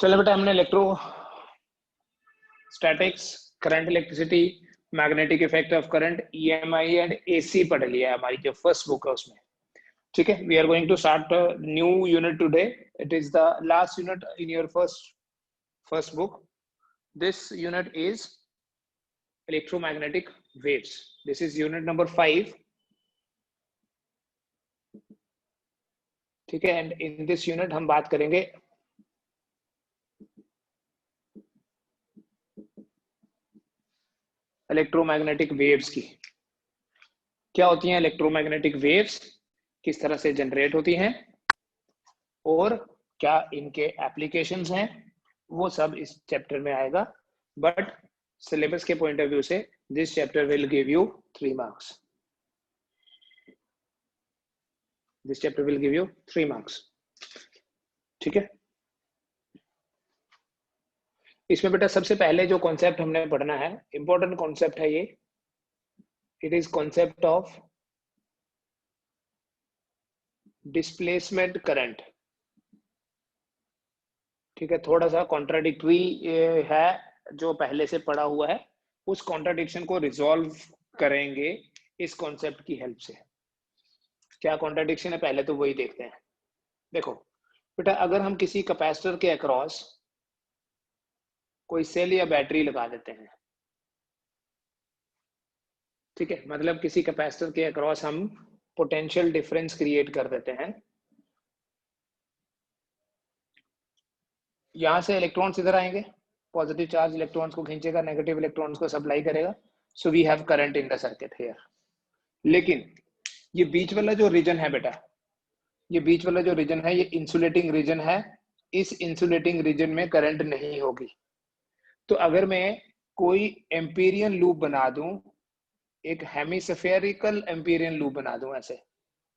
चलो बेटा, हमने electrostatics, current, electricity, magnetic effect of current, EMI and AC पढ़ लिया है हमारी जो फर्स्ट बुक है उसमें। ठीक है, we are going to start new unit today. It is the last unit in your first book. This unit is electromagnetic waves. This is unit number 5. ठीक है, एंड इन दिस यूनिट हम बात करेंगे electromagnetic waves की. क्या होती हैं electromagnetic waves, किस तरह से जनरेट होती हैं और क्या इनके एप्लीकेशंस हैं, वो सब इस चैप्टर में आएगा. बट सिलेबस के पॉइंट ऑफ व्यू से this chapter will give you 3 marks. This chapter will give you 3 marks. ठीक है, इसमें बेटा सबसे पहले जो कॉन्सेप्ट हमने पढ़ना है, इंपॉर्टेंट कॉन्सेप्ट है ये. It is concept of displacement current. ठीक है, थोड़ा सा कॉन्ट्राडिक्टरी है जो पहले से पढ़ा हुआ है, उस कॉन्ट्राडिक्शन को रिजॉल्व करेंगे इस कॉन्सेप्ट की हेल्प से. क्या कॉन्ट्राडिक्शन है पहले तो वही देखते हैं. देखो बेटा, अगर हम किसी कैपेसिटर के अक्रॉस कोई सेल या बैटरी लगा देते हैं, ठीक है, मतलब किसी कैपेसिटर के अक्रॉस हम पोटेंशियल डिफरेंस क्रिएट कर देते हैं, यहां से इलेक्ट्रॉन्स इधर आएंगे, पॉजिटिव चार्ज इलेक्ट्रॉन्स को खींचेगा, नेगेटिव इलेक्ट्रॉन्स को सप्लाई करेगा. So we have current in the circuit here. लेकिन ये बीच वाला जो रीजन है बेटा, ये बीच वाला जो रीजन है, ये इंसुलेटिंग रीजन है. इस इंसुलेटिंग रीजन में करंट नहीं होगी. तो अगर मैं कोई एम्पीरियन लूप बना दूं, एक हेमिस्फेरिकल एम्पीरियन लूप बना दूं ऐसे,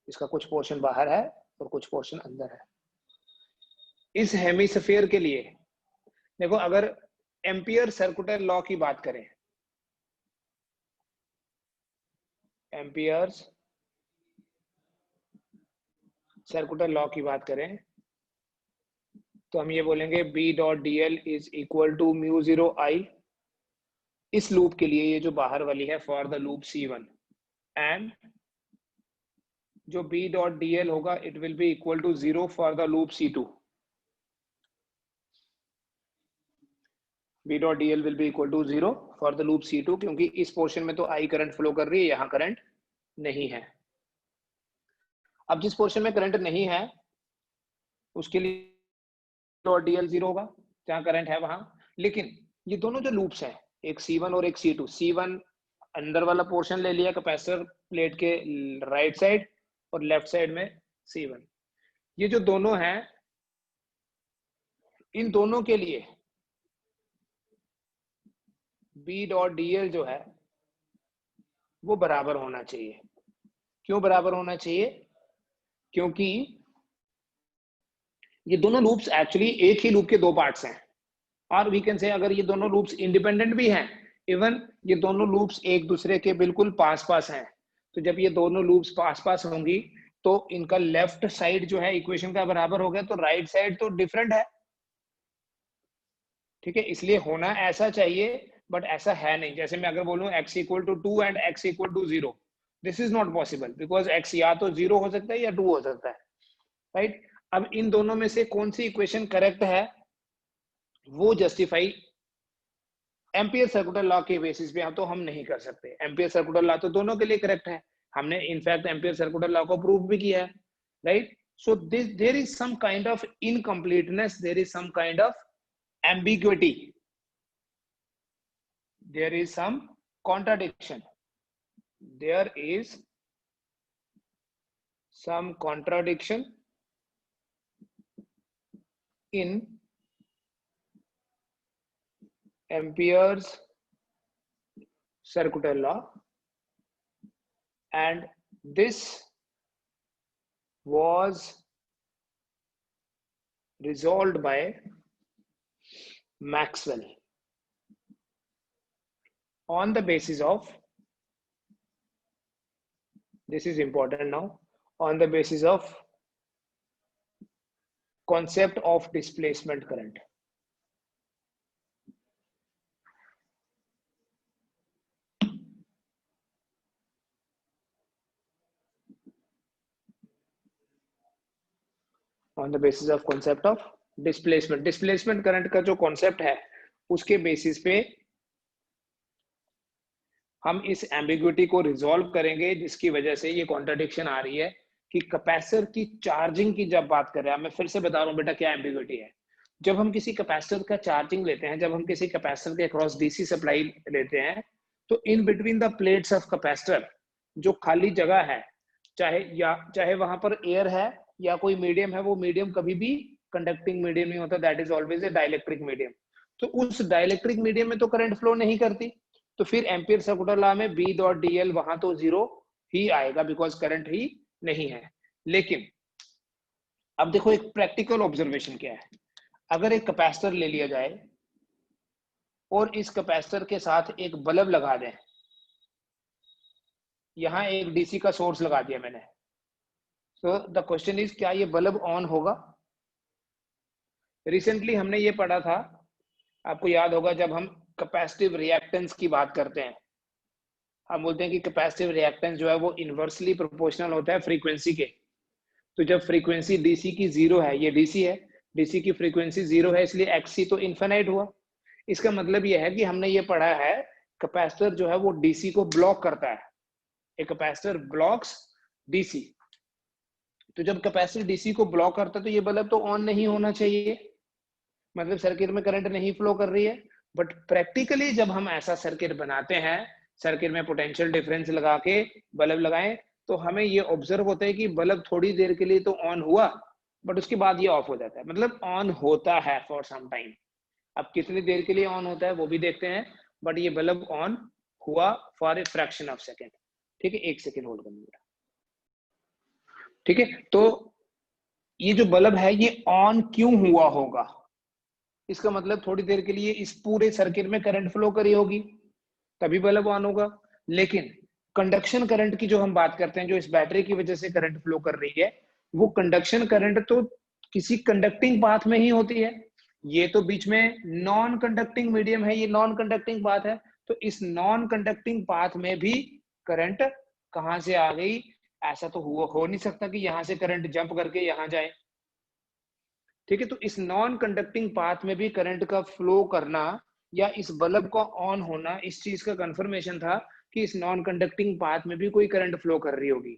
इसका कुछ पोर्शन बाहर है और कुछ पोर्शन अंदर है. इस हेमिस्फेयर के लिए देखो, अगर एम्पियर सर्कुलर लॉ की बात करें, एम्पियर्स सर्कुलर लॉ की बात करें, तो हम ये बोलेंगे B dot DL is equal to mu 0 I. इस लूप के लिए ये जो बाहर वाली है for the loop C1, and जो B डॉट DL होगा it will be equal to 0 for the loop C2. B dot DL will be equal to 0 for the loop C2, क्योंकि इस पोर्शन में तो I करंट फ्लो कर रही है, यहां करंट नहीं है. अब जिस पोर्शन में करंट नहीं है उसके लिए डॉट DL 0 होगा, जहां करंट है वहां. लेकिन ये दोनों जो लूप्स हैं, एक C1 और एक C2, C1 अंदर वाला पोर्शन ले लिया कैपेसिटर प्लेट के राइट साइड और लेफ्ट साइड में C1. ये जो दोनों हैं, इन दोनों के लिए B डॉट DL जो है वो बराबर होना चाहिए. क्यों बराबर होना चाहिए? क्योंकि ये दोनों लूप्स एक्चुअली एक ही लूप के दो पार्ट्स हैं. और वी कैन से अगर ये दोनों लूप्स इंडिपेंडेंट भी हैं, इवन ये दोनों लूप्स एक दूसरे के बिल्कुल पास पास हैं, तो जब ये दोनों लूप्स पास पास होंगी तो इनका लेफ्ट साइड जो है इक्वेशन का बराबर हो गया, तो राइट साइड तो डिफरेंट है. ठीक है, इसलिए होना ऐसा चाहिए, बट ऐसा है नहीं. जैसे मैं अगर बोलूं x equal to 2 and x equal to 0, this is not possible, because x या तो 0 हो सकता है या 2 हो सकता है. राइट. अब इन दोनों में से कौन सी इक्वेशन करेक्ट है वो जस्टिफाई एम्पियर सर्कुलर लॉ के बेसिस पे तो हम नहीं कर सकते. एम्पियर सर्कुलर लॉ तो दोनों के लिए करेक्ट है, हमने इनफैक्ट एम्पियर सर्कुलर लॉ को प्रूव भी किया है. Right. So this there is some kind of incompleteness, there is some kind of ambiguity, there is some contradiction, there is some contradiction in Ampere's circular law, and this was resolved by Maxwell on the basis of, this is important now, on the basis of concept of displacement current. On the basis of concept of displacement. Displacement current का जो concept है उसके basis पे हम इस ambiguity को resolve करेंगे, जिसकी वजह से ये कॉन्ट्रडिक्शन आ रही है कि कैपेसिटर की चार्जिंग की जब बात कर रहे हैं, मैं फिर से बता रहा हूं बेटा क्या एम्बिग्युइटी है। जब हम किसी कैपेसिटर का चार्जिंग लेते हैं, जब हम किसी कैपेसिटर के अक्रॉस डीसी सप्लाई लेते हैं, तो in between the plates of capacitor जो खाली जगह है, चाहे वहां पर एयर है या कोई मीडियम है, वो मीडियम कभी भी कंडक्टिंग मीडियम नहीं होता, that is always a dielectric medium. तो उस डाइलेक्ट्रिक मीडियम में तो करंट फ्लो नहीं करती, तो फिर एम्पियर सर्कुलर लॉ में बी डॉट डीएल वहां तो जीरो ही आएगा, बिकॉज करंट ही नहीं है। लेकिन अब देखो एक प्रैक्टिकल ऑब्जर्वेशन क्या है। अगर एक कैपेसिटर ले लिया जाए और इस कैपेसिटर के साथ एक बल्ब लगा दें, यहां एक डीसी का सोर्स लगा दिया मैंने, सो द क्वेश्चन इज क्या ये बल्ब ऑन होगा? रिसेंटली हमने ये पढ़ा था, आपको याद होगा, जब हम कैपेसिटिव रिएक्टेंस की बात करते हैं, हम बोलते हैं कि कैपेसिटिव रिएक्टेंस जो है वो इनवर्सली प्रोपोर्शनल होता है फ्रीक्वेंसी के। तो जब फ्रीक्वेंसी डीसी की जीरो है, ये डीसी है, डीसी की फ्रीक्वेंसी जीरो है, इसलिए एक्ससी तो इनफिनाइट हुआ। इसका मतलब ये है कि हमने ये पढ़ा है कैपेसिटर जो है वो डीसी को ब्लॉक करता है, एक कैपेसिटर ब्लॉक्स डीसी। तो जब कैपेसिटर डीसी को ब्लॉक करता है तो ये बल्ब तो ऑन नहीं होना चाहिए, मतलब सर्किट में करंट नहीं फ्लो कर रही है। बट प्रैक्टिकली जब हम ऐसा सर्किट बनाते हैं, सर्किट में पोटेंशियल डिफरेंस लगा के बल्ब लगाएं, तो हमें ये ऑब्जर्व होता है कि बल्ब थोड़ी देर के लिए तो ऑन हुआ, बट उसके बाद ये ऑफ हो जाता है, मतलब ऑन होता है फॉर सम टाइम। अब कितनी देर के लिए ऑन होता है वो भी देखते हैं, बट ये बल्ब ऑन हुआ for a fraction of second. ठीक है, 1 सेकेंड होल्ड करना। ठीक है, तो ये जो बल्ब है ये ऑन क्यों हुआ होगा? इसका मतलब थोड़ी देर के लिए इस पूरे सर्किट में करंट फ्लो करी होगी, तभी बल्ब ऑन होगा। लेकिन कंडक्शन करंट की जो हम बात करते हैं, जो इस बैटरी की वजह से करंट फ्लो कर रही है, वो कंडक्शन करंट तो किसी कंडक्टिंग पाथ में ही होती है। ये तो बीच में नॉन कंडक्टिंग मीडियम है, ये नॉन कंडक्टिंग पाथ है, तो इस नॉन कंडक्टिंग पाथ में भी करंट कहां से आ गई? ऐसा तो हो नहीं सकता कि यहां से करंट जंप करके यहां जाए। ठीक है, तो इस नॉन कंडक्टिंग पाथ में भी करंट का फ्लो करना या इस बल्ब का ऑन होना, इस चीज का कंफर्मेशन था कि इस नॉन कंडक्टिंग पाथ में भी कोई करंट फ्लो कर रही होगी।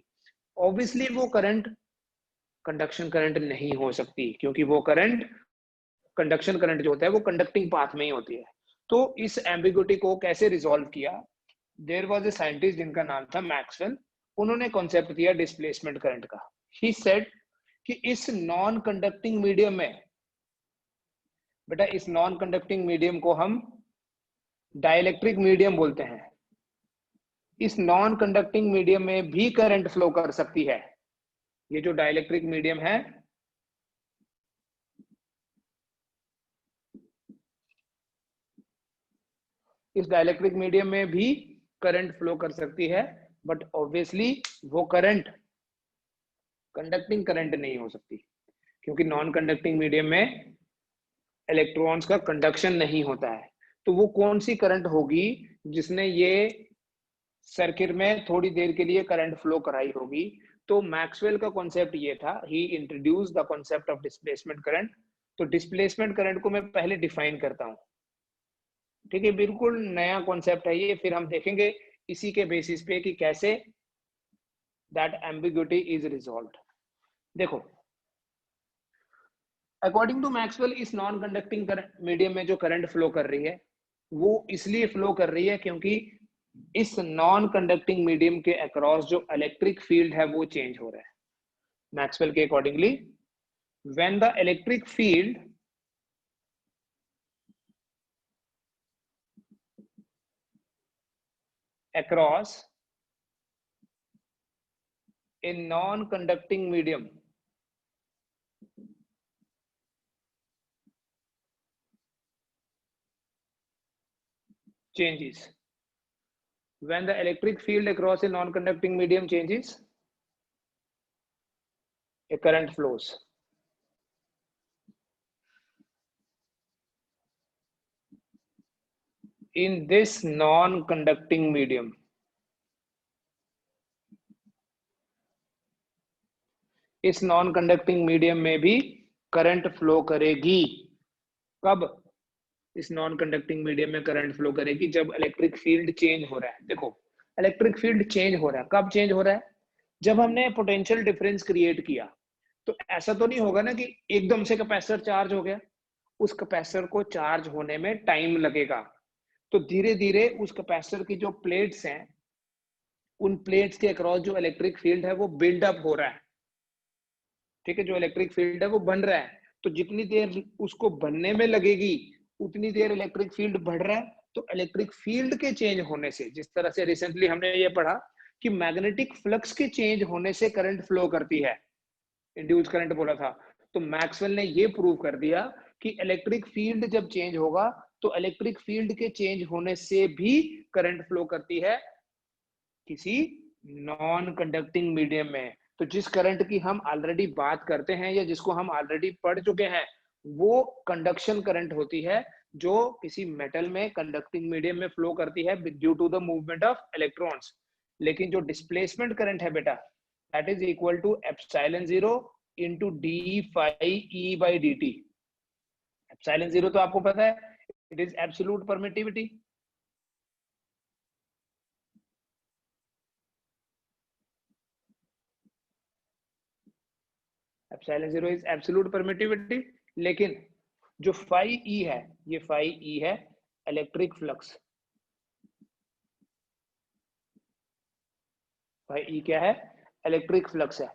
ऑब्वियसली वो करंट कंडक्शन करंट नहीं हो सकती, क्योंकि वो करंट कंडक्शन करंट जो होता है वो कंडक्टिंग पाथ में ही होती है। तो इस एम्बिग्युइटी को कैसे रिजॉल्व किया? देयर वाज ए साइंटिस्ट जिनका नाम था मैक्सवेल, उन्होंने कॉन्सेप्ट दिया डिस्प्लेसमेंट करंट का। ही सेड कि इस नॉन कंडक्टिंग मीडियम में, बेटा इस नॉन कंडक्टिंग मीडियम को हम डाइलेक्ट्रिक मीडियम बोलते हैं, इस नॉन कंडक्टिंग मीडियम में भी करंट फ्लो कर सकती है। ये जो डाइलेक्ट्रिक मीडियम है, इस डाइलेक्ट्रिक मीडियम में भी करंट फ्लो कर सकती है, बट ऑब्वियसली वो करंट कंडक्टिंग करंट नहीं हो सकती, क्योंकि नॉन कंडक्टिंग मीडियम में इलेक्ट्रॉन्स का कंडक्शन नहीं होता है। तो वो कौन सी करंट होगी जिसने ये सर्किट में थोड़ी देर के लिए करंट फ्लो कराई होगी? तो मैक्सवेल का कॉन्सेप्ट ये था, he introduce the concept of displacement current. तो डिस्प्लेसमेंट करंट को मैं पहले डिफाइन करता हूं। ठीक है, बिल्कुल नया कॉन्सेप्ट है ये, फिर हम देखेंगे इसी के बेसिस पे कि कैसे दैट एम्बिग्युइटी इज रिजॉल्व्ड। देखो, अकॉर्डिंग टू मैक्सवेल इस नॉन कंडक्टिंग मीडियम में जो करंट फ्लो कर रही है वो इसलिए फ्लो कर रही है क्योंकि इस नॉन कंडक्टिंग मीडियम के अक्रॉस जो इलेक्ट्रिक फील्ड है वो चेंज हो रहा है। मैक्सवेल के accordingly, when the electric field across a non-conducting medium changes, when the electric field across a non-conducting medium changes, a current flows. In this non-conducting medium, इस non conducting medium में भी current flow करेगी। कब? इस non conducting medium में current flow करेगी जब electric field change हो रहा है। देखो, इलेक्ट्रिक फील्ड चेंज हो रहा है, कब चेंज हो रहा है? जब हमने पोटेंशियल डिफरेंस क्रिएट किया। तो ऐसा तो नहीं होगा ना कि एकदम से कैपेसिटर चार्ज हो गया। उस कैपेसिटर को चार्ज होने में टाइम लगेगा। तो धीरे धीरे उस कैपेसिटर की जो प्लेट्स हैं, उन प्लेट्स के अक्रॉस जो इलेक्ट्रिक फील्ड है वो बिल्डअप हो रहा है। ठीक है, जो इलेक्ट्रिक फील्ड है वो बन रहा है। तो जितनी देर उसको बनने में लगेगी उतनी देर इलेक्ट्रिक फील्ड बढ़ रहा है। तो इलेक्ट्रिक फील्ड के चेंज होने से, जिस तरह से रिसेंटली हमने ये पढ़ा कि मैग्नेटिक फ्लक्स के चेंज होने से करंट फ्लो करती है, इंड्यूस करंट बोला था। तो मैक्सवेल ने ये प्रूव कर दिया कि इलेक्ट्रिक फील्ड जब चेंज होगा तो इलेक्ट्रिक फील्ड के चेंज होने से भी करंट फ्लो करती है किसी नॉन कंडक्टिंग मीडियम में। तो जिस करंट की हम ऑलरेडी बात करते हैं या जिसको हम ऑलरेडी पढ़ चुके हैं, वो कंडक्शन करंट होती है जो किसी मेटल में कंडक्टिंग मीडियम में फ्लो करती है due to the movement of electrons. लेकिन जो डिस्प्लेसमेंट करंट है बेटा, that is equal to epsilon 0 into d phi E by D t. Epsilon 0 तो आपको पता है, it is absolute permittivity. Epsilon 0 is absolute permittivity. लेकिन जो फाई ई है, ये फाई ई है इलेक्ट्रिक फ्लक्स। फाई ई क्या है? इलेक्ट्रिक फ्लक्स है।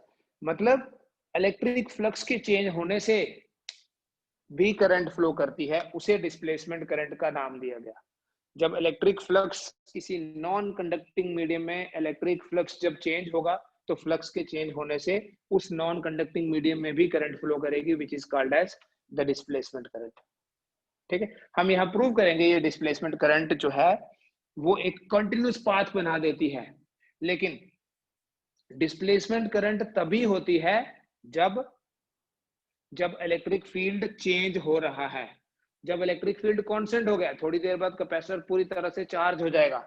मतलब इलेक्ट्रिक फ्लक्स के चेंज होने से भी करंट फ्लो करती है, उसे डिस्प्लेसमेंट करंट का नाम दिया गया। जब इलेक्ट्रिक फ्लक्स किसी नॉन कंडक्टिंग मीडियम में इलेक्ट्रिक फ्लक्स जब चेंज होगा तो फ्लक्स के चेंज होने से उस नॉन कंडक्टिंग मीडियम में भी करंट फ्लो करेगी, which is called as the displacement current. ठीक है, हम यहाँ प्रूव करेंगे ये डिस्प्लेसमेंट करंट जो है वो एक कंटिन्यूस पाथ बना देती है। लेकिन डिस्प्लेसमेंट करंट तभी होती है जब जब इलेक्ट्रिक फील्ड चेंज हो रहा है। जब इलेक्ट्रिक फील्ड कांस्टेंट हो गया, थोड़ी देर बाद कैपेसिटर पूरी तरह से चार्ज हो जाएगा।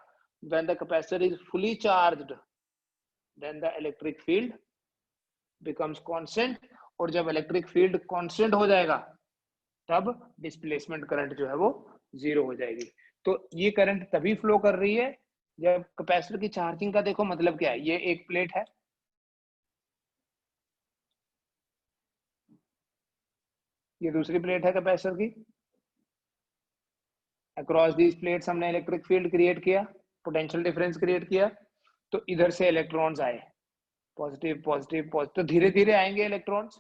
When the capacitor is fully charged, then the electric field becomes constant. और जब इलेक्ट्रिक फील्ड कांस्टेंट हो जाएगा तब डिस्प्लेसमेंट करंट जो है वो जीरो हो जाएगी। तो ये करंट तभी फ्लो कर रही है जब कैपेसिटर की चार्जिंग का, देखो मतलब क्या है, ये एक प्लेट है, ये दूसरी प्लेट है कैपेसिटर की। अक्रॉस दीज प्लेट्स हमने इलेक्ट्रिक फील्ड क्रिएट किया, पोटेंशियल डिफरेंस क्रिएट किया। तो इधर से इलेक्ट्रॉन्स आए, पॉजिटिव पॉजिटिव पॉजिटिव, तो धीरे धीरे आएंगे इलेक्ट्रॉन्स।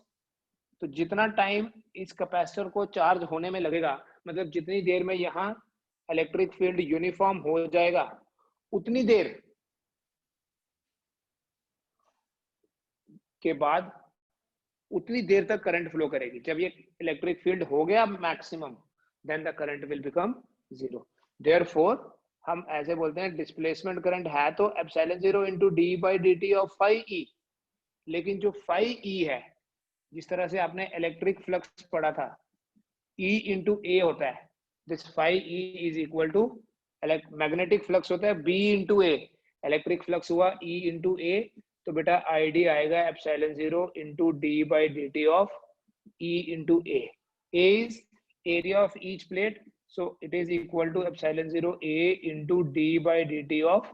तो जितना टाइम इस कैपेसिटर को चार्ज होने में लगेगा, मतलब जितनी देर में यहाँ इलेक्ट्रिक फील्ड यूनिफॉर्म हो जाएगा, उतनी देर के बाद उतनी देर तक करंट फ्लो करेगी। जब ये इलेक्ट्रिक फील्ड हो गया maximum, then the current will become zero. Therefore हम ऐसे बोलते हैं डिस्प्लेसमेंट करंट है तो epsilon 0 into d by D T of phi E. लेकिन जो फाई ई है, जिस तरह से आपने इलेक्ट्रिक फ्लक्स पढ़ा था, E इंटू ए होता है, this phi E is equal to magnetic flux होता है B into A, electric flux हुआ E इंटू ए। तो बेटा आई डी आएगा epsilon 0 into d by D T of E into A. A is area of each plate, so it is equal to epsilon 0 A into d by D T of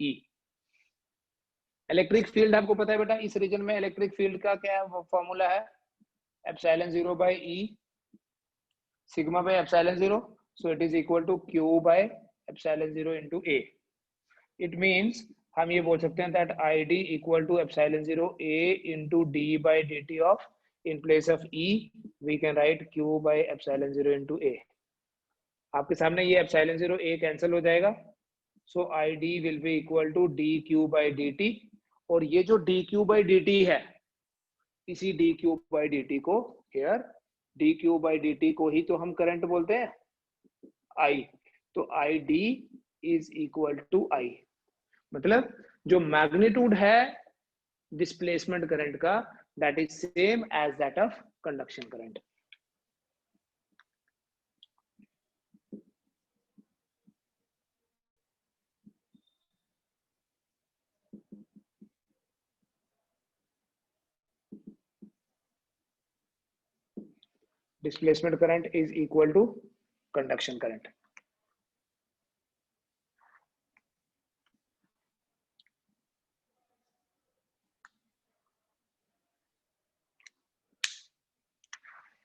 E। Electric field आपको पता है बेटा, इस reason में electric field का क्या formula है? Epsilon 0 by E sigma by epsilon 0, so it is equal to q by epsilon 0 into a. It means हम ये बोल सकते हैं that id equal to epsilon 0 a into d by dt of, in place of e we can write q by epsilon 0 into a. आपके सामने ये epsilon 0 a cancel हो जाएगा, so id will be equal to dq by dt। और ये जो dq by dt है, इसी dq by dt को here dq by dt को ही तो हम करंट बोलते हैं I। तो I D is equal to I, मतलब जो मैग्नीट्यूड है डिस्प्लेसमेंट करंट का, that is same as that of conduction current. Displacement current is equal to conduction current.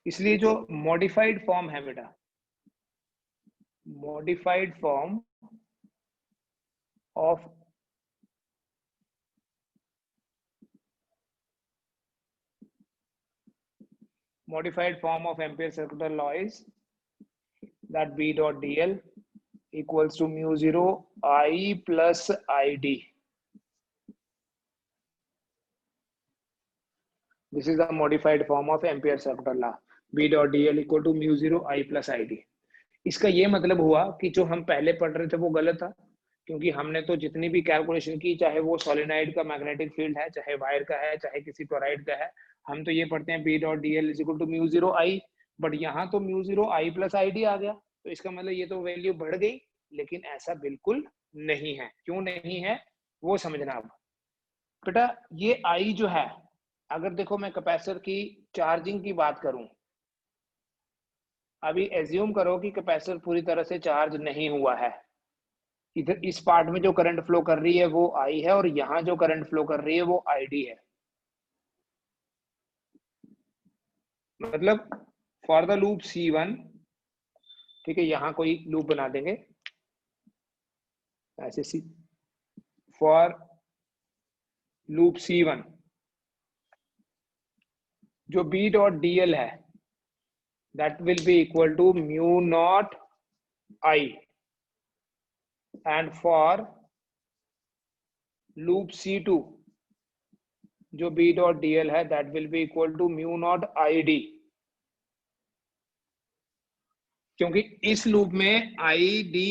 इसलिए जो मॉडिफाइड फॉर्म है बेटा, modified form of Ampere circular law is that B dot dl equals to mu 0 I plus ID. This is the modified form of Ampere circular law. B dot dl equal to mu 0 I plus ID. इसका ये मतलब हुआ कि जो हम पहले पढ़ रहे थे वो गलत था, क्योंकि हमने तो जितनी भी कैलकुलेशन की, चाहे वो सोलेनॉइड का मैग्नेटिक फील्ड है, चाहे वायर का है, चाहे किसी टोराइड का है, हम तो ये पढ़ते हैं B dot D L is equal to mu 0 I, but यहाँ तो mu 0 I plus I D आ गया, तो इसका मतलब ये तो वैल्यू बढ़ गई, लेकिन ऐसा बिल्कुल नहीं है। क्यों नहीं है वो समझना। अब बेटा ये आई जो है, अगर देखो मैं कैपेसिटर की चार्जिंग की बात करूं, अभी एज्यूम करो कि कैपेसिटर पूरी तरह से चार्ज नहीं हुआ है, इधर इस पार्ट में जो करंट फ्लो कर रही है वो आई है, और यहाँ जो करंट फ्लो कर रही है वो आई डी है। मतलब फॉर द लूप C1, ठीक है, यहां कोई लूप बना देंगे ऐसे, सी फॉर लूप C1 जो B डॉट DL है that will be equal to mu naught I, and for loop C2 जो B डॉट DL है that will be equal to mu naught ID, क्योंकि इस लूप में ID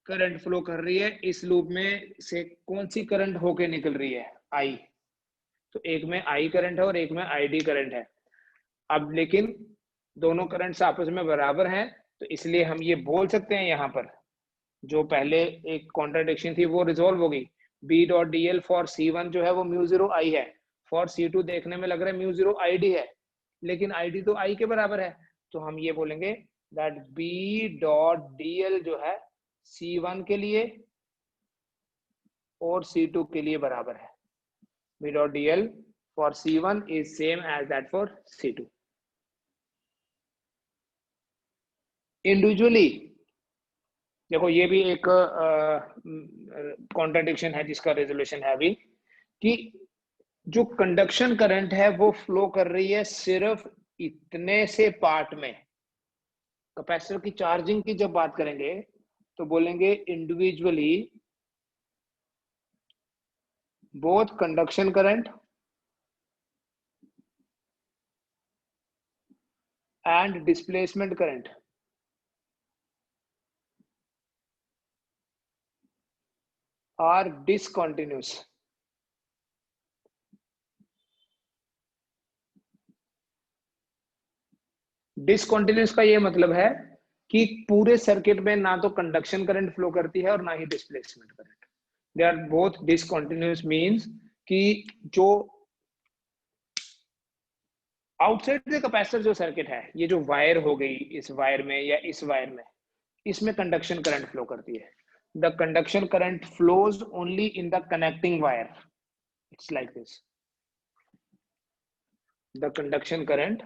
करंट फ्लो कर रही है, इस लूप में से कौन सी करंट होके निकल रही है, I, तो एक में I करंट है और एक में ID करंट है। अब लेकिन दोनों करंट्स आपस में बराबर हैं, तो इसलिए हम ये बोल सकते हैं, यहाँ पर जो पहले एक कॉन्ट्राडिक्शन थी वो रिजॉल्व हो गई। B dot D L for C1 जो है वो म्यू 0 आई है, फॉर C2 देखने में लग रहा है म्यू 0 आई डी है, लेकिन आई डी तो आई के बराबर है, तो हम ये बोलेंगे that B dot D L जो है C1 के लिए और C2 के लिए बराबर है। B dot D L for C1 is same as that for C2। Individually देखो ये भी एक कॉन्ट्राडिक्शन है जिसका रेजोल्यूशन है अभी, कि जो कंडक्शन करंट है वो फ्लो कर रही है सिर्फ इतने से पार्ट में। कैपेसिटर की चार्जिंग की जब बात करेंगे तो बोलेंगे individually both conduction current and displacement current are discontinuous। Discontinuous का ये मतलब है कि पूरे सर्किट में ना तो कंडक्शन करंट फ्लो करती है और ना ही displacement current, they are both discontinuous. Means कि जो आउटसाइड द कैपेसिटर जो सर्किट है, ये जो वायर हो गई, इस वायर में या इस वायर में, इसमें कंडक्शन करंट फ्लो करती है। The conduction current flows only in the connecting wire. It's like this. The conduction current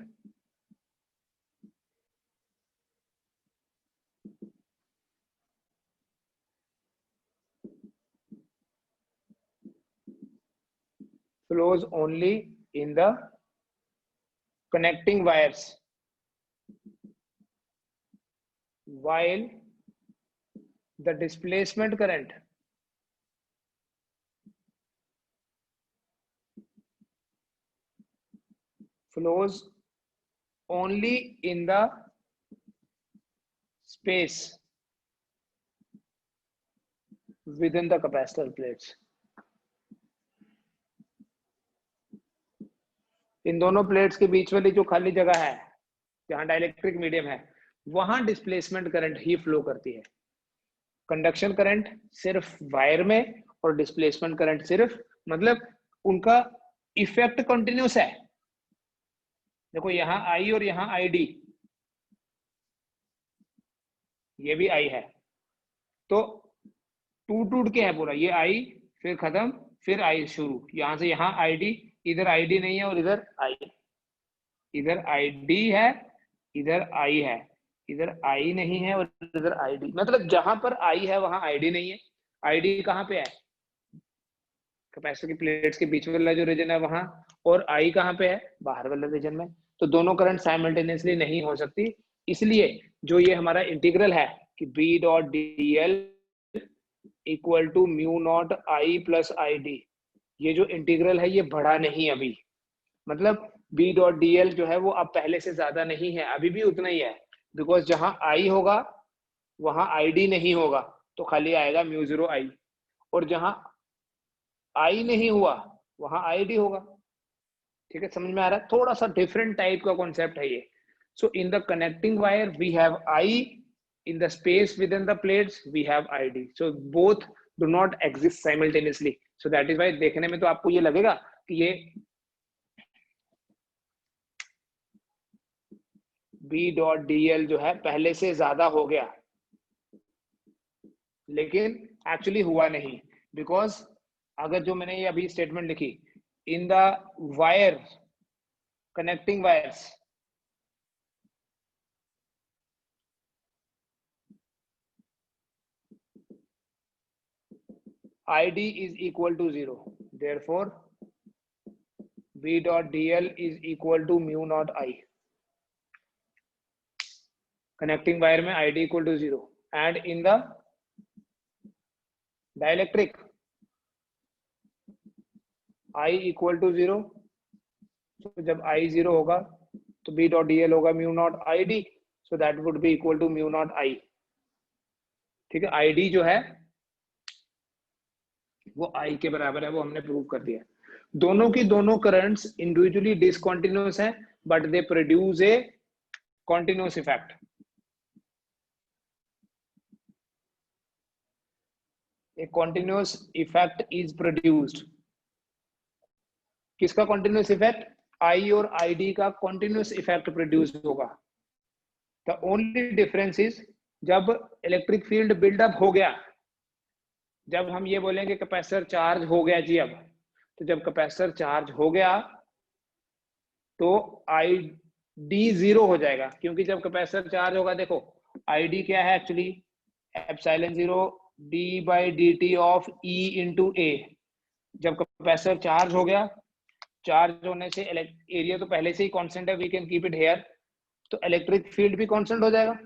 flows only in the connecting wires, while the displacement current flows only in the space within the capacitor plates। इन दोनों plates के बीच वाली जो खाली जगह है जहां dielectric medium है, वहां डिस्प्लेसमेंट करंट ही फ्लो करती है। कंडक्शन करंट सिर्फ वायर में और डिस्प्लेसमेंट करंट सिर्फ, मतलब उनका इफेक्ट कंटिन्यूस है। देखो यहाँ आई और यहाँ आई डी, ये भी आई है, तो टूट के है पूरा, ये आई फिर खत्म फिर आई शुरू, यहां से यहाँ आईडी, इधर आईडी नहीं है और इधर आई, इधर आईडी है इधर आई है, इधर आई नहीं है और इधर आईडी, मतलब जहां पर आई है वहां आईडी नहीं है। आईडी कहाँ पे है, कैपेसिटर की प्लेट्स के बीच वाला जो रीजन है वहां, और आई कहाँ पे है, बाहर वाले रीजन में। तो दोनों करंट साइमल्टेनियसली नहीं हो सकती, इसलिए जो ये हमारा इंटीग्रल है कि B dot D L equal to mu naught I plus I D, ये जो इंटीग्रल है ये बढ़ा नहीं अभी, मतलब बी डॉट डी एल जो है वो अब पहले से ज्यादा नहीं है, अभी भी उतना ही है, बिकॉज जहां आई होगा वहां आई डी नहीं होगा, तो खाली आएगा म्यू जीरो आई, और जहां आई नहीं हुआ वहां आई डी होगा। ठीक है, समझ में आ रहा है, थोड़ा सा डिफरेंट टाइप का कॉन्सेप्ट है ये। So in the connecting wire we have I, in the space within the plates we have id, so both do not exist simultaneously, so that is why देखने में तो आपको ये लगेगा कि ये b डॉट dl जो है पहले से ज्यादा हो गया, लेकिन एक्चुअली हुआ नहीं, बिकॉज अगर जो मैंने ये अभी स्टेटमेंट लिखी, in the wire connecting wires id is equal to 0, therefore b dot dl is equal to mu naught I, connecting wire में id equal to 0, and in the dielectric I equal to 0, so जब I 0 होगा तो b dot dl होगा mu naught id, so that would be equal to mu naught I। ठीक है, id जो है वो I के बराबर है, वो हमने प्रूव कर दिया। दोनों की दोनों करंट्स इंडिविजुअली डिसकंटिन्यूअस है, but they produce a continuous effect. A continuous effect is produced. किसका कॉन्टिन्यूअस इफेक्ट, I और ID का कॉन्टिन्यूअस इफेक्ट प्रोड्यूस होगा। द ओनली डिफरेंस इज जब इलेक्ट्रिक फील्ड बिल्डअप हो गया, जब हम ये बोलेंगे कैपेसिटर चार्ज हो गया जी, अब तो जब कैपेसिटर चार्ज हो गया तो ID 0 हो जाएगा, क्योंकि जब कैपेसिटर चार्ज होगा, देखो ID क्या है actually, epsilon 0 d by D T of E into A. जब कैपेसिटर चार्ज हो गया, चार्ज होने से एरिया तो पहले से ही कांस्टेंट है, we can keep it here, तो इलेक्ट्रिक फील्ड भी कांस्टेंट हो जाएगा।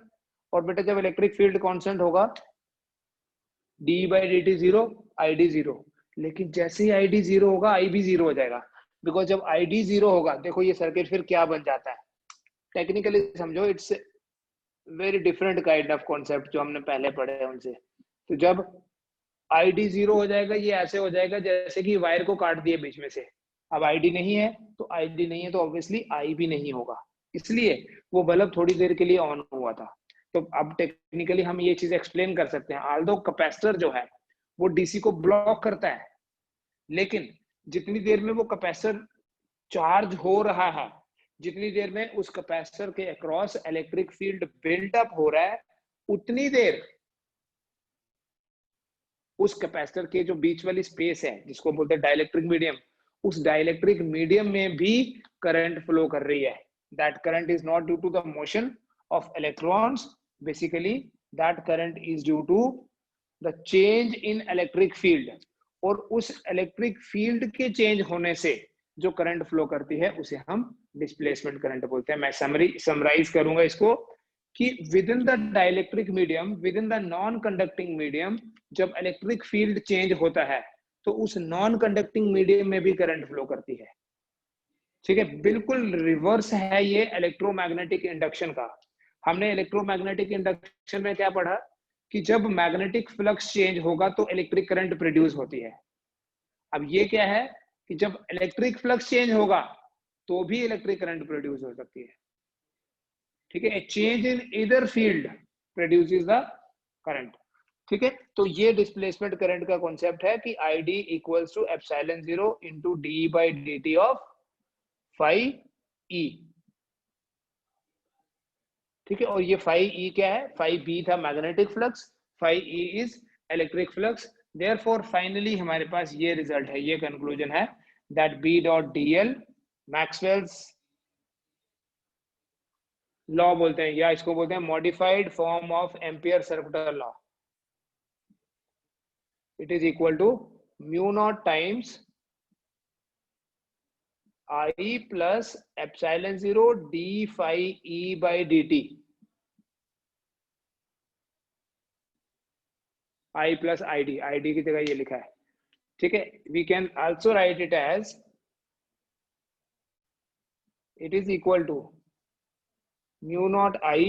और बेटा जब इलेक्ट्रिक फील्ड कांस्टेंट होगा, d by D t 0, ID 0, लेकिन जैसे ही ID 0 होगा I भी 0 हो जाएगा, बिकॉज जब ID 0 होगा, देखो ये सर्किट फिर क्या बन जाता है, टेक्निकली समझो, it's very different kind of concept जो हमने पहले पढ़े हैं उनसे। तो जब ID 0 हो जाएगा, ये ऐसे हो जाएगा जैसे कि वायर को काट दिए बीच में से, अब ID नहीं है तो ID नहीं है तो ऑब्वियसली I भी नहीं होगा, इसलिए वो बल्ब थोड़ी देर के लिए ऑन हुआ था। तो अब टेक्निकली हम ये चीज एक्सप्लेन कर सकते हैं, आल्दो कैपेसिटर जो है वो डीसी को ब्लॉक करता है, लेकिन जितनी देर में वो कैपेसिटर चार्ज हो रहा है, जितनी देर में उस कैपेसिटर के अक्रॉस इलेक्ट्रिक फील्ड बिल्डअप हो रहा है, उतनी देर उस कैपेसिटर के जो बीच वाली स्पेस है जिसको बोलते हैं डाइलेक्ट्रिक मीडियम, उस डाइलेक्ट्रिक मीडियम में भी करंट फ्लो कर रही है। That current is not due to the motion of electrons, basically that current is due to the change in electric field, और उस इलेक्ट्रिक फील्ड के चेंज होने से जो करंट फ्लो करती है उसे हम डिस्प्लेसमेंट करंट बोलते हैं। मैं समराइज करूंगा इसको कि with in the dielectric medium, with in the non conducting medium, जब इलेक्ट्रिक फील्ड चेंज होता है तो उस नॉन कंडक्टिंग मीडियम में भी करंट फ्लो करती है। ठीक है, बिल्कुल रिवर्स है ये इलेक्ट्रोमैग्नेटिक इंडक्शन का। हमने इलेक्ट्रोमैग्नेटिक इंडक्शन में क्या पढ़ा कि जब मैग्नेटिक फ्लक्स चेंज होगा तो इलेक्ट्रिक करंट प्रोड्यूस होती है। अब ये क्या है कि जब इलेक्ट्रिक फ्लक्स चेंज होगा तो भी इलेक्ट्रिक करंट प्रोड्यूस हो सकती है। ठीक है, change in either field produces the current. ठीक है, तो ये डिस्प्लेसमेंट करंट का कॉन्सेप्ट है कि ID equals to epsilon 0 into d by D T of phi E. ठीक है, और ये फाई ई क्या है, फाई बी था magnetic flux, phi E is electric flux. Therefore finally हमारे पास ये रिजल्ट है, ये कंक्लूजन है that B dot D L Maxwell's law बोलते हैं, या इसको बोलते हैं modified form of ampere circular law. It is equal to mu naught times I plus epsilon 0 d phi e by dt. I plus id, id की जगह ये लिखा है, ठीक है। We can also write it as it is equal to mu naught I,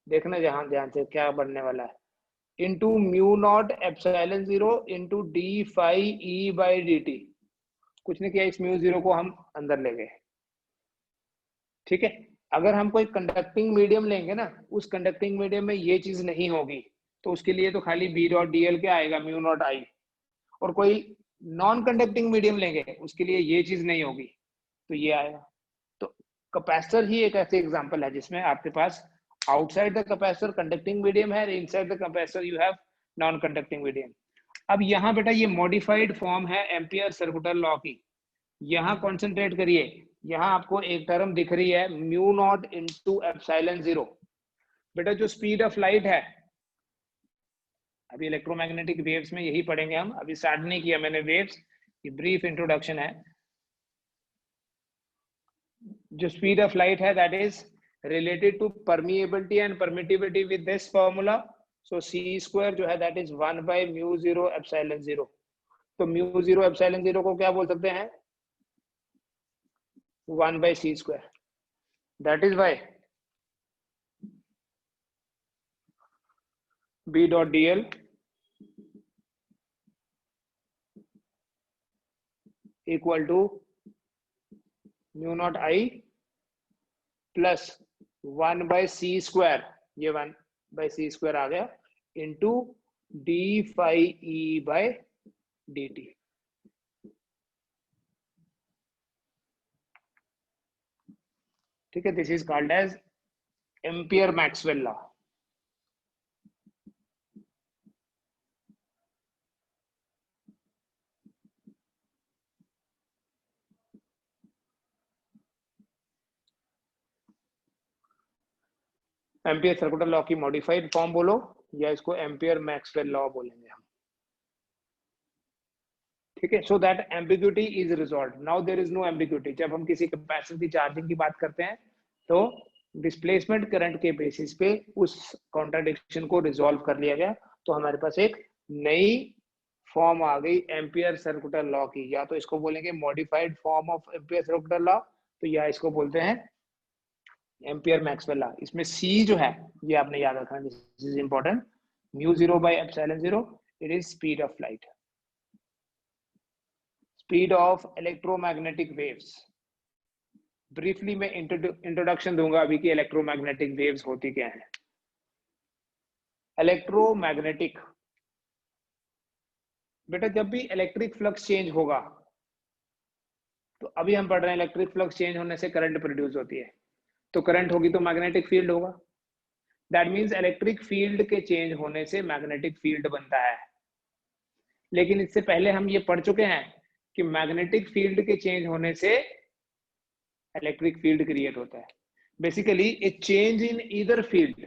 देखना जहां ध्यान से क्या बनने वाला है, into mu naught epsilon 0 into d phi e by dt। कुछ नहीं किया, इस म्यू 0 को हम अंदर ले गए, ठीक है। अगर हम कोई कंडक्टिंग मीडियम लेंगे ना, उस कंडक्टिंग मीडियम में ये चीज नहीं होगी, तो उसके लिए तो खाली बी डॉट डी एल क्या आएगा, म्यू नॉट आई। और कोई नॉन कंडक्टिंग मीडियम लेंगे, उसके लिए ये चीज नहीं होगी, तो ये आएगा। तो कैपेसिटर ही एक ऐसे एग्जांपल है जिसमें आपके पास outside the capacitor conducting medium है, inside the capacitor you have non conducting medium. अब यहाँ बेटा ये मॉडिफाइड फॉर्म है एम्पियर सर्कुलर लॉ की, यहाँ कॉन्सेंट्रेट करिए। यहाँ आपको एक टर्म दिख रही है म्यू नॉट इंटू एप्सिलॉन 0। बेटा जो स्पीड ऑफ लाइट है, अभी इलेक्ट्रोमैग्नेटिक वेव्स में यही पढ़ेंगे हम, अभी स्टार्ट नहीं किया मैंने वेव्स, ये ब्रीफ इंट्रोडक्शन है। जो स्पीड ऑफ लाइट है that is related to permeability and permittivity with this formula. So c square जो है that is 1 by mu 0 epsilon 0। तो म्यू 0 एप्सिलॉन 0 को क्या बोल सकते हैं, 1 by c square. That is why b dot dl equal to mu naught I plus 1 by c square, ये 1 by c square आ गया, into d phi e by dt। ठीक है, this is called as ampere Maxwell law. Ampere circular law की modified form बोलो, या इसको ampere Maxwell law बोलेंगे हम, ठीक है। So that ambiguity is resolve. Now there is no ambiguity. जब हम किसी कैपेसिटर की चार्जिंग की बात करते हैं तो डिस्प्लेसमेंट करंट के बेसिस पे उस कॉन्ट्राडिक्शन को रिजॉल्व कर लिया गया, तो हमारे पास एक नई फॉर्म आ गई एम्पियर सर्कुलर लॉ की। या तो इसको बोलेंगे modified form of ampere circular law, तो या इसको बोलते हैं एम्पियर मैक्सवेल लॉ। इसमें सी जो है ये आपने याद रखना, this is important. Mu 0 by epsilon 0 it is speed of light, speed of electromagnetic waves. Briefly मैं इंट्रोडक्शन दूंगा अभी कि इलेक्ट्रोमैग्नेटिक वेव्स होती क्या है। इलेक्ट्रोमैग्नेटिक, बेटा जब भी इलेक्ट्रिक फ्लक्स चेंज होगा, तो अभी हम पढ़ रहे हैं इलेक्ट्रिक फ्लक्स चेंज होने से करंट प्रोड्यूस होती है, तो करंट होगी तो मैग्नेटिक फील्ड होगा। दैट मीन्स इलेक्ट्रिक फील्ड के चेंज होने से मैग्नेटिक फील्ड बनता है। लेकिन इससे पहले हम ये पढ़ चुके हैं कि मैग्नेटिक फील्ड के चेंज होने से इलेक्ट्रिक फील्ड क्रिएट होता है। Basically A change in either field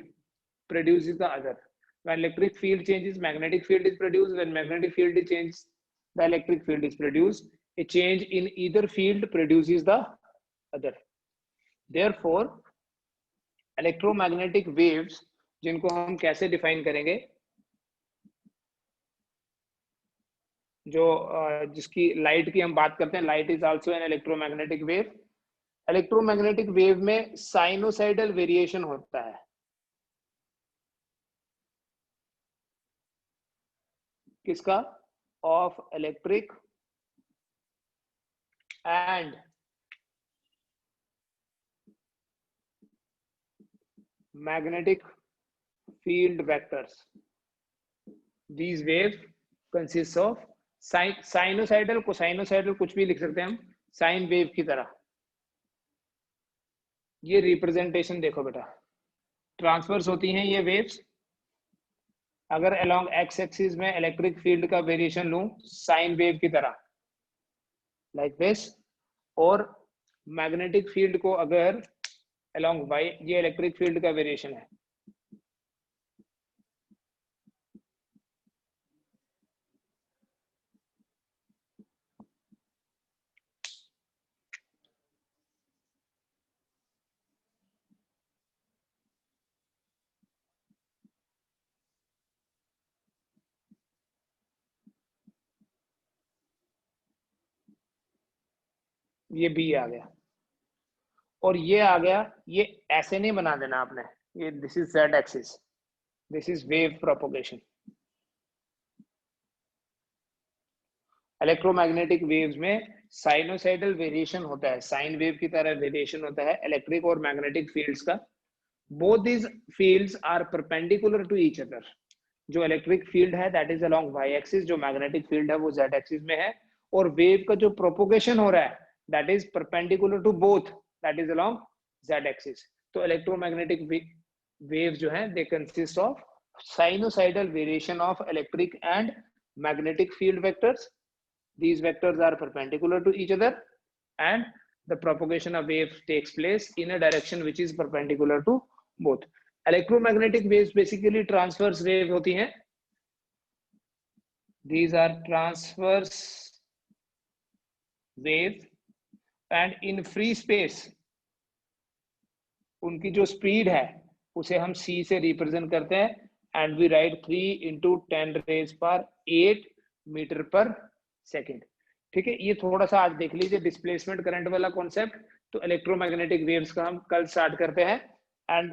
produces the other. When electric field changes, magnetic field is produced. When magnetic field changes, the electric field is produced. A change in either field produces the other. Therefore, electromagnetic waves, जिनको हम कैसे define करेंगे, जो जिसकी light की हम बात करते हैं, light is also an electromagnetic wave. Electromagnetic wave में साइनोसाइडल वेरिएशन होता है। किसका? Of electric and magnetic field vectors. These wave consist of sinusoidal, cosinusoidal कुछ भी लिख सकते हैं हम, साइन वेव की तरह। ये रिप्रेजेंटेशन देखो बेटा, ट्रांसवर्स होती हैं ये वेव्स। अगर अलोंग एक्स एक्सिस में इलेक्ट्रिक फील्ड का वेरिएशन लूं साइन वेव की तरह लाइक दिस, और मैग्नेटिक फील्ड को अगर अलोंग वाई, ये इलेक्ट्रिक फील्ड का वेरिएशन है, ये बी आ गया और ये आ गया, ये ऐसे नहीं बना देना आपने, ये this is Z axis, this is wave propagation. Electromagnetic waves में साइनोसाइडल वेरिएशन होता है, साइन वेव की तरह वेरिएशन होता है इलेक्ट्रिक और मैग्नेटिक फील्ड्स का। Both these fields are perpendicular to each other. जो इलेक्ट्रिक फील्ड है that is along Y axis, जो मैग्नेटिक फील्ड है वो जेड एक्सिस में है, और वेव का जो प्रोपोगेशन हो रहा है that is perpendicular to both, that is along Z axis. तो इलेक्ट्रोमैग्नेटिक वेव जो है they consist of sinusoidal variation of electric and magnetic field vectors. These vectors are perpendicular to each other and the propagation of wave takes place in a direction which is perpendicular to both. Electromagnetic waves basically transverse wave होती हैं. These are transverse wave and in free space उनकी जो speed है उसे हम c से represent करते हैं and we write 3 into 10 raised power 8 metre पर सेकेंड। ठीक है, ये थोड़ा सा आज देख लीजिए डिस्प्लेसमेंट करंट वाला कॉन्सेप्ट। तो इलेक्ट्रोमैग्नेटिक वेव्स का हम कल स्टार्ट करते हैं एंड